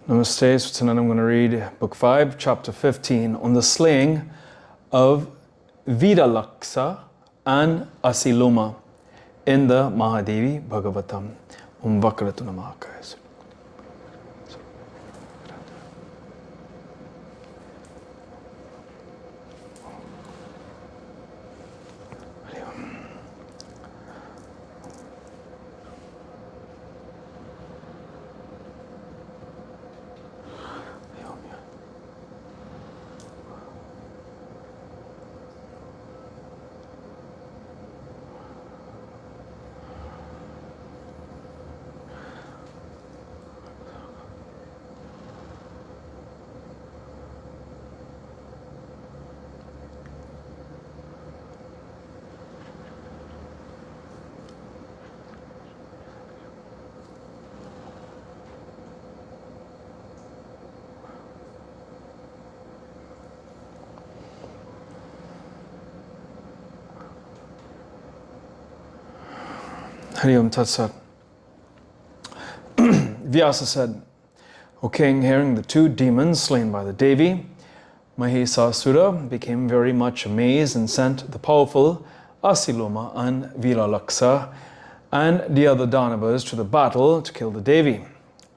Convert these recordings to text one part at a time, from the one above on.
Namaste. So tonight I'm going to read Book 5, Chapter 15 on the slaying of Vidalaksa and Asiloma in the Maha Devi Bhagavatam. Vakratu Namaka. Hari Om Tat Sat. Vyasa said, O king, hearing the two demons slain by the Devi, Mahesasura became very much amazed and sent the powerful Asiloma and Vilalaksa and the other Danavas to the battle to kill the Devi.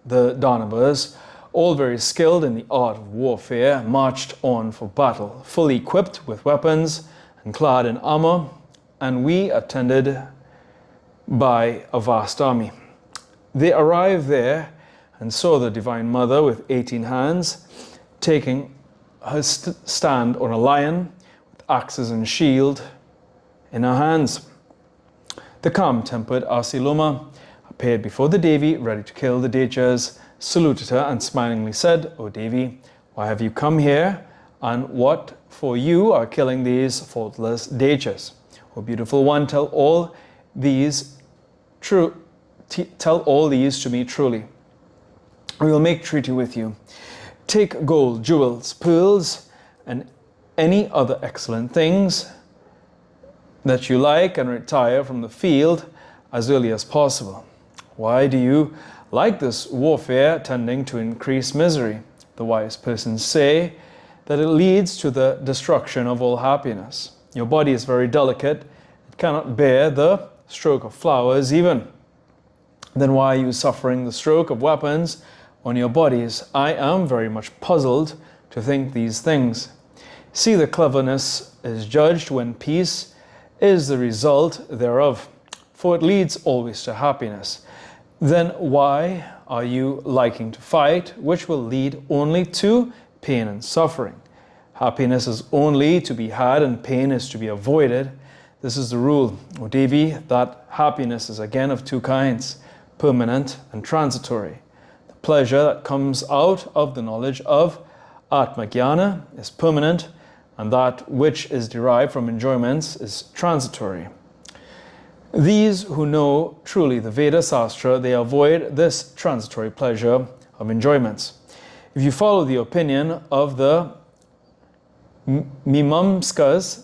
The Danavas, all very skilled in the art of warfare, marched on for battle, fully equipped with weapons and clad in armor, and we attended by a vast army. They arrived there and saw the Divine Mother with 18 hands, taking her stand on a lion with axes and shield in her hands. The calm-tempered Asiloma appeared before the Devi, ready to kill the Dechas, saluted her and smilingly said, O Devi, why have you come here, and what for you are killing these faultless Dechas? O beautiful one, tell all these to me truly. We will make treaty with you. Take gold, jewels, pearls, and any other excellent things that you like and retire from the field as early as possible. Why do you like this warfare tending to increase misery? The wise persons say that it leads to the destruction of all happiness. Your body is very delicate. It cannot bear the stroke of flowers even. Then why are you suffering the stroke of weapons on your bodies? I am very much puzzled to think these things. See, the cleverness is judged when peace is the result thereof, for it leads always to happiness. Then why are you liking to fight, which will lead only to pain and suffering? Happiness is only to be had and pain is to be avoided. This is the rule, O Devi, that happiness is again of two kinds, permanent and transitory. The pleasure that comes out of the knowledge of Atma-jnana is permanent, and that which is derived from enjoyments is transitory. These who know truly the Veda Sastra, they avoid this transitory pleasure of enjoyments. If you follow the opinion of the Mimamsakas,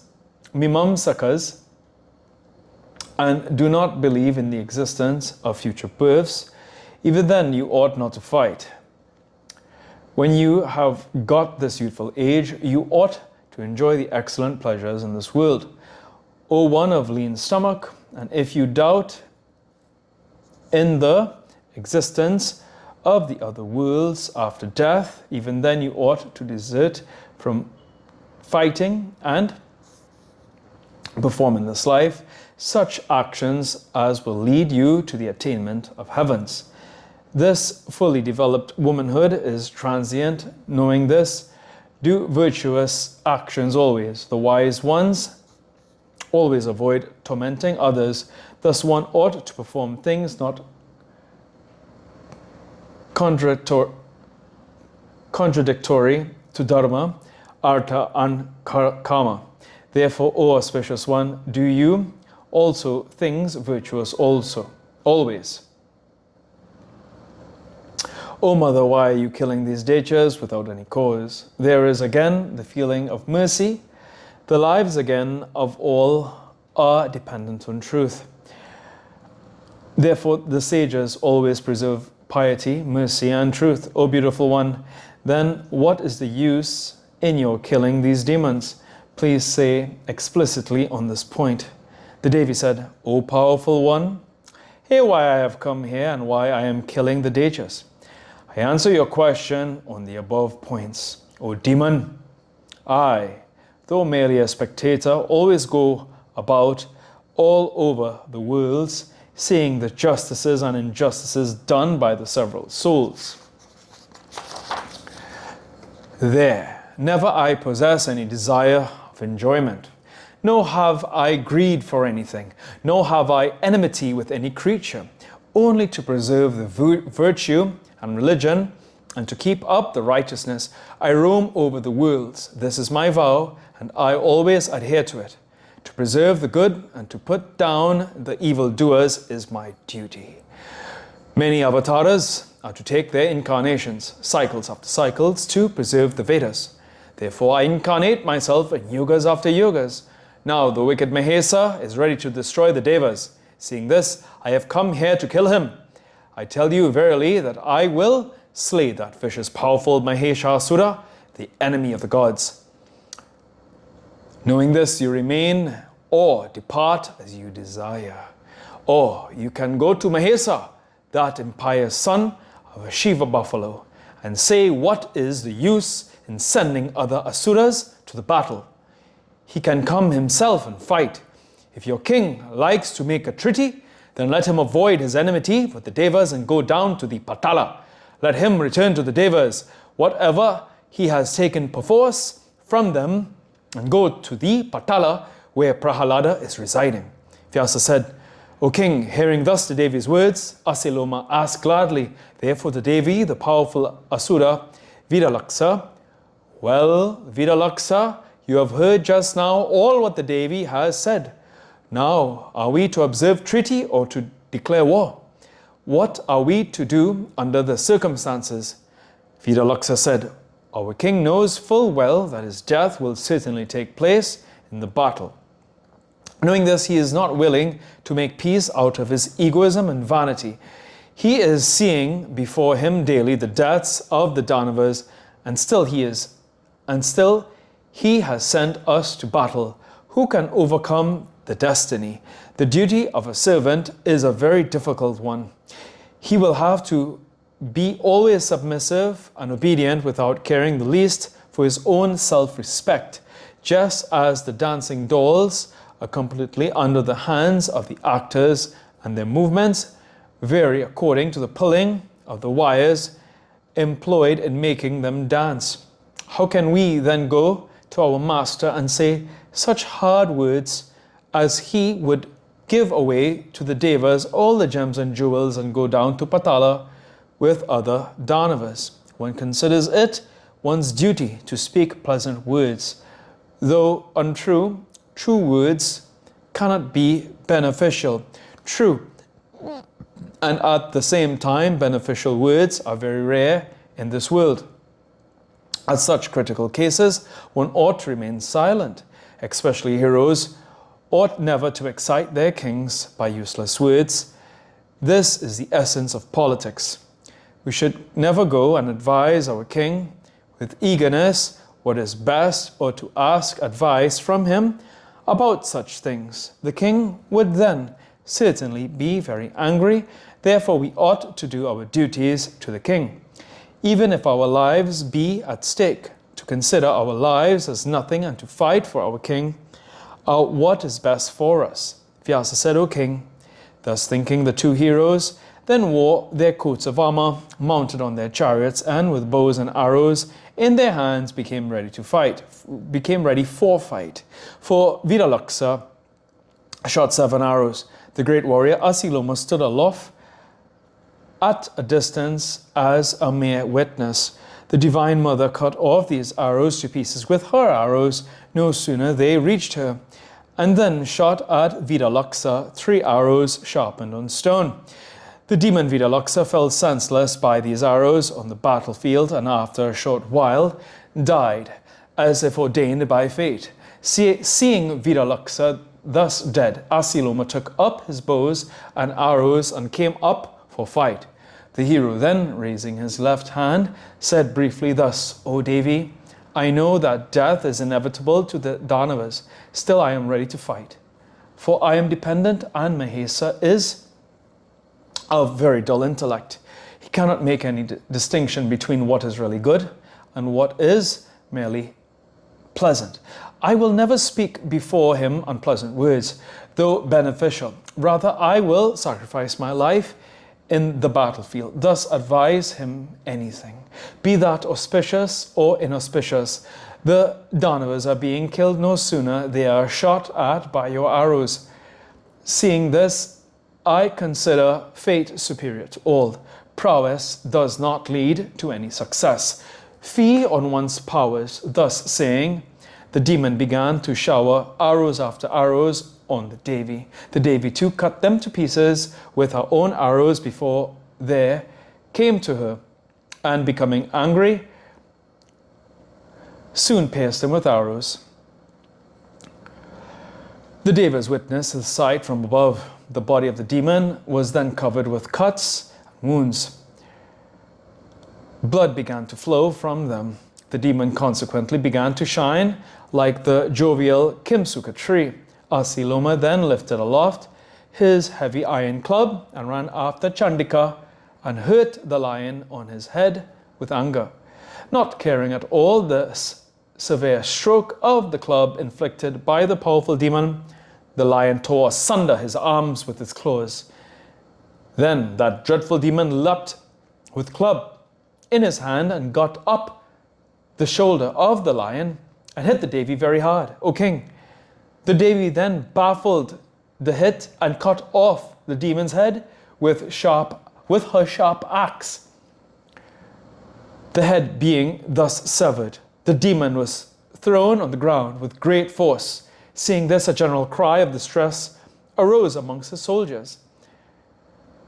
and do not believe in the existence of future births, even then you ought not to fight. When you have got this youthful age, you ought to enjoy the excellent pleasures in this world. O one of lean stomach, and if you doubt in the existence of the other worlds after death, even then you ought to desert from fighting and perform in this life such actions as will lead you to the attainment of heavens. This fully developed womanhood is transient. Knowing this, do virtuous actions always. The wise ones always avoid tormenting others. Thus one ought to perform things not contradictory to dharma, artha, and kama. Therefore, O auspicious one, do you also things virtuous also, always. O mother, why are you killing these Dechas without any cause? There is again the feeling of mercy. The lives again of all are dependent on truth. Therefore, the sages always preserve piety, mercy, and truth. O beautiful one, then what is the use in your killing these demons? Please say explicitly on this point. The Devi said, O powerful one, hear why I have come here and why I am killing the Dechas. I answer your question on the above points. O demon, I, though merely a spectator, always go about all over the worlds, seeing the justices and injustices done by the several souls. There, never I possess any desire of enjoyment, nor have I greed for anything, nor have I enmity with any creature, only to preserve the virtue and religion, and to keep up the righteousness, I roam over the worlds. This is my vow, and I always adhere to it. To preserve the good and to put down the evildoers is my duty. Many avatars are to take their incarnations, cycles after cycles, to preserve the Vedas. Therefore I incarnate myself in yugas after yugas. Now the wicked Mahesa is ready to destroy the Devas. Seeing this, I have come here to kill him. I tell you verily that I will slay that vicious, powerful Maheshasura, the enemy of the gods. Knowing this, you remain or depart as you desire. Or you can go to Mahesa, that impious son of a Shiva buffalo, and say what is the use in sending other asuras to the battle. He can come himself and fight. If your king likes to make a treaty, then let him avoid his enmity with the Devas and go down to the Patala. Let him return to the Devas whatever he has taken perforce from them, and go to the Patala where Prahalada is residing. Vyasa said, O king, hearing thus the Devi's words, Asiloma asked gladly. Therefore the Devi, the powerful Asura, Vidalaksa, well, Vidalaksa, you have heard just now all what the Devi has said. Now, are we to observe treaty or to declare war? What are we to do under the circumstances? Vidalaksa said, Our king knows full well that his death will certainly take place in the battle. Knowing this, he is not willing to make peace out of his egoism and vanity. He is seeing before him daily the deaths of the Danavas, and still he has sent us to battle. Who can overcome the destiny? The duty of a servant is a very difficult one. He will have to be always submissive and obedient without caring the least for his own self-respect, just as the dancing dolls are completely under the hands of the actors, and their movements vary according to the pulling of the wires employed in making them dance. How can we then go to our master and say such hard words as he would give away to the Devas all the gems and jewels and go down to Patala with other Danavas? One considers it one's duty to speak pleasant words. Though untrue, true words cannot be beneficial. True, and at the same time, beneficial words are very rare in this world. At such critical cases, one ought to remain silent. Especially heroes ought never to excite their kings by useless words. This is the essence of politics. We should never go and advise our king with eagerness what is best, or to ask advice from him about such things. The king would then certainly be very angry. Therefore, we ought to do our duties to the king, even if our lives be at stake, to consider our lives as nothing and to fight for our king, what is best for us. Vyasa said, O king, thus thinking, the two heroes then wore their coats of armor, mounted on their chariots, and with bows and arrows in their hands became ready for fight. For Vidalaksa shot 7 arrows. The great warrior Asiloma stood aloft at a distance as a mere witness. The Divine Mother cut off these arrows to pieces with her arrows. No sooner they reached her, and then shot at Vidalaksa 3 arrows sharpened on stone. The demon Vidalaksa fell senseless by these arrows on the battlefield, and after a short while died, as if ordained by fate. Seeing Vidalaksa thus dead, Asiloma took up his bows and arrows and came up for fight. The hero then, raising his left hand, said briefly thus, O Devi, I know that death is inevitable to the Danavas. Still I am ready to fight. For I am dependent and Mahesa is of very dull intellect. He cannot make any distinction between what is really good and what is merely pleasant. I will never speak before him unpleasant words, though beneficial. Rather, I will sacrifice my life in the battlefield. Thus advise him anything, be that auspicious or inauspicious. The Danavas are being killed no sooner they are shot at by your arrows. Seeing this, I consider fate superior to all. Prowess does not lead to any success. Fee on one's powers. Thus saying, the demon began to shower arrows after arrows on the Devi. The Devi too cut them to pieces with her own arrows before there came to her, and becoming angry, soon pierced him with arrows. The Devas witnessed the sight from above. The body of the demon was then covered with cuts and wounds. Blood began to flow from them. The demon consequently began to shine like the jovial Kimsuka tree. Asiloma then lifted aloft his heavy iron club and ran after Chandika and hurt the lion on his head with anger. Not caring at all the severe stroke of the club inflicted by the powerful demon, the lion tore asunder his arms with its claws. Then that dreadful demon leapt with club in his hand and got up the shoulder of the lion and hit the Devi very hard. O king, the Devi then baffled the hit and cut off the demon's head with her sharp axe. The head being thus severed, the demon was thrown on the ground with great force. Seeing this, a general cry of distress arose amongst the soldiers.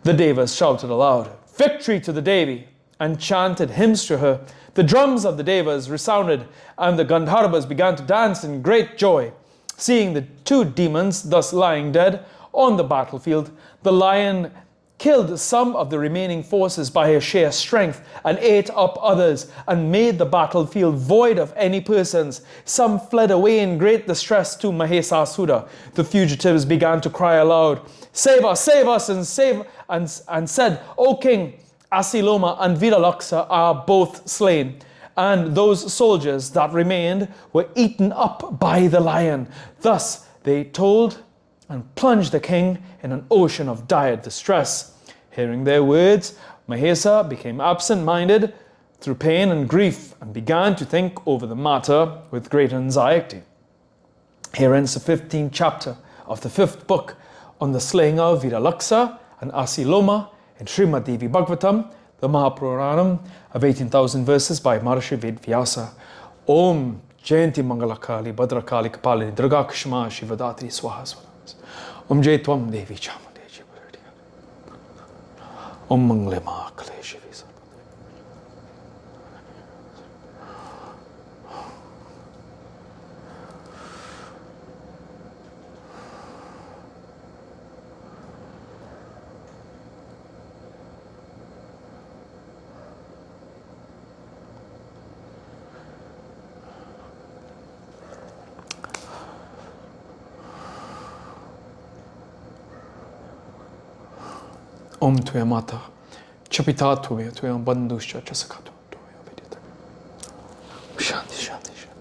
The Devas shouted aloud, "Victory to the Devi!" and chanted hymns to her. The drums of the Devas resounded, and the Gandharvas began to dance in great joy. Seeing the two demons thus lying dead on the battlefield, the lion killed some of the remaining forces by his sheer strength and ate up others and made the battlefield void of any persons. Some fled away in great distress to Mahesasura. The fugitives began to cry aloud, save us, and said, O king, Asiloma and Vidalaksa are both slain, and those soldiers that remained were eaten up by the lion. Thus they told and plunged the king in an ocean of dire distress. Hearing their words, Mahesa became absent-minded through pain and grief and began to think over the matter with great anxiety. Here ends the 15th chapter of the 5th book on the slaying of Vidalaksa and Asiloma in Srimad Devi Bhagavatam, the Maha Puranam of 18,000 verses by Maharishi Vedvyasa. Om Jayanti Mangalakali Bhadrakali Kapalini Durga Kshma Shivadatri Swaha. Om Jai Tvam Devi Chamundeji. Om Mangle Mahakale Shivi. Om Tuya Mata, Chapita Tuya, Tuya Bandusha, Chasakato, Tuya Vidita. Shanti, Shanti, Shanti.